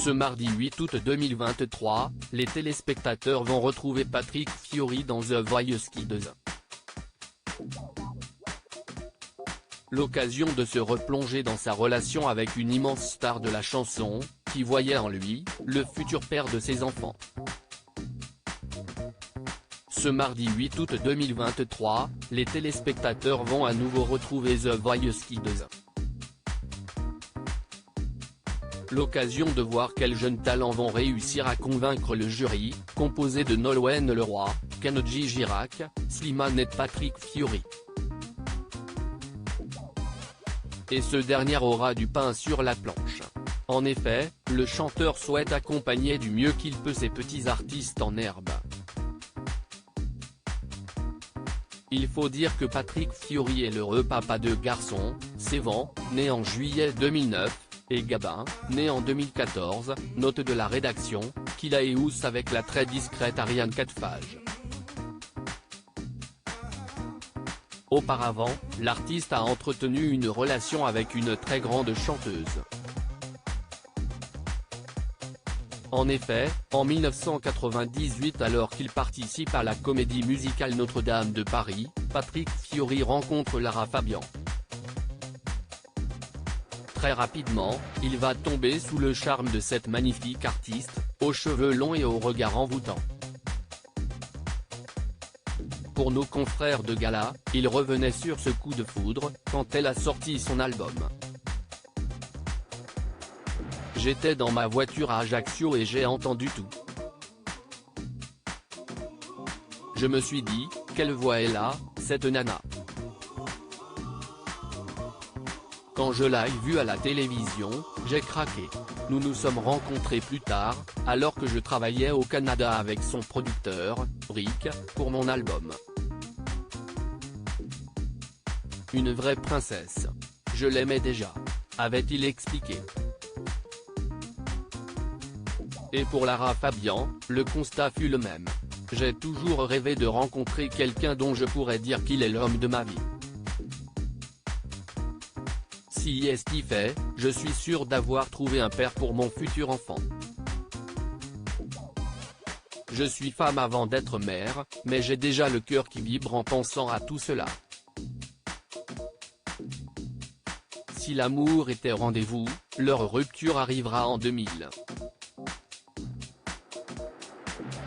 Ce mardi 8 août 2023, les téléspectateurs vont retrouver Patrick Fiori dans The Voice Kids. L'occasion de se replonger dans sa relation avec une immense star de la chanson, qui voyait en lui, le futur père de ses enfants. Ce mardi 8 août 2023, les téléspectateurs vont à nouveau retrouver The Voice Kids. L'occasion de voir quels jeunes talents vont réussir à convaincre le jury, composé de Nolwenn Leroy, Kenji Girac, Slimane et Patrick Fiori. Et ce dernier aura du pain sur la planche. En effet, le chanteur souhaite accompagner du mieux qu'il peut ses petits artistes en herbe. Il faut dire que Patrick Fiori est l'heureux papa de garçons, Sévan, né en juillet 2009, et Gabin, né en 2014, note de la rédaction, qu'il a éhousse avec la très discrète Ariane Quatfage. Auparavant, l'artiste a entretenu une relation avec une très grande chanteuse. En effet, en 1998 alors qu'il participe à la comédie musicale Notre-Dame de Paris, Patrick Fiori rencontre Lara Fabian. Très rapidement, il va tomber sous le charme de cette magnifique artiste, aux cheveux longs et au regard envoûtant. Pour nos confrères de gala, il revenait sur ce coup de foudre, quand elle a sorti son album. J'étais dans ma voiture à Ajaccio et j'ai entendu tout. Je me suis dit, quelle voix elle a, cette nana. Quand je l'ai vue à la télévision, j'ai craqué. Nous nous sommes rencontrés plus tard, alors que je travaillais au Canada avec son producteur, Rick, pour mon album. Une vraie princesse. Je l'aimais déjà. Avait-il expliqué. Et pour Lara Fabian, le constat fut le même. J'ai toujours rêvé de rencontrer quelqu'un dont je pourrais dire qu'il est l'homme de ma vie. Si est fait, je suis sûr d'avoir trouvé un père pour mon futur enfant. Je suis femme avant d'être mère, mais j'ai déjà le cœur qui vibre en pensant à tout cela. Si l'amour était rendez-vous, leur rupture arrivera en 2000.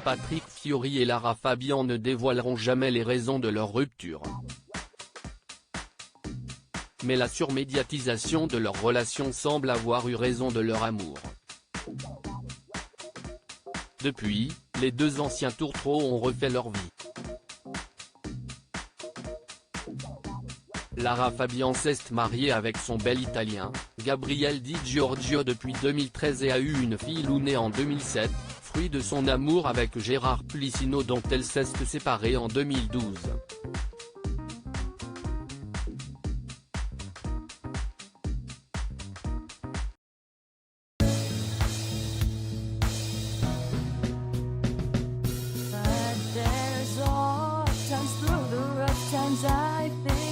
Patrick Fiori et Lara Fabian ne dévoileront jamais les raisons de leur rupture. Mais la surmédiatisation de leur relation semble avoir eu raison de leur amour. Depuis, les deux anciens tourtereaux ont refait leur vie. Lara Fabian s'est mariée avec son bel italien, Gabriel Di Giorgio depuis 2013 et a eu une fille née en 2007, fruit de son amour avec Gérard Policino dont elle s'est séparée en 2012. But there's all times through the rough times I've been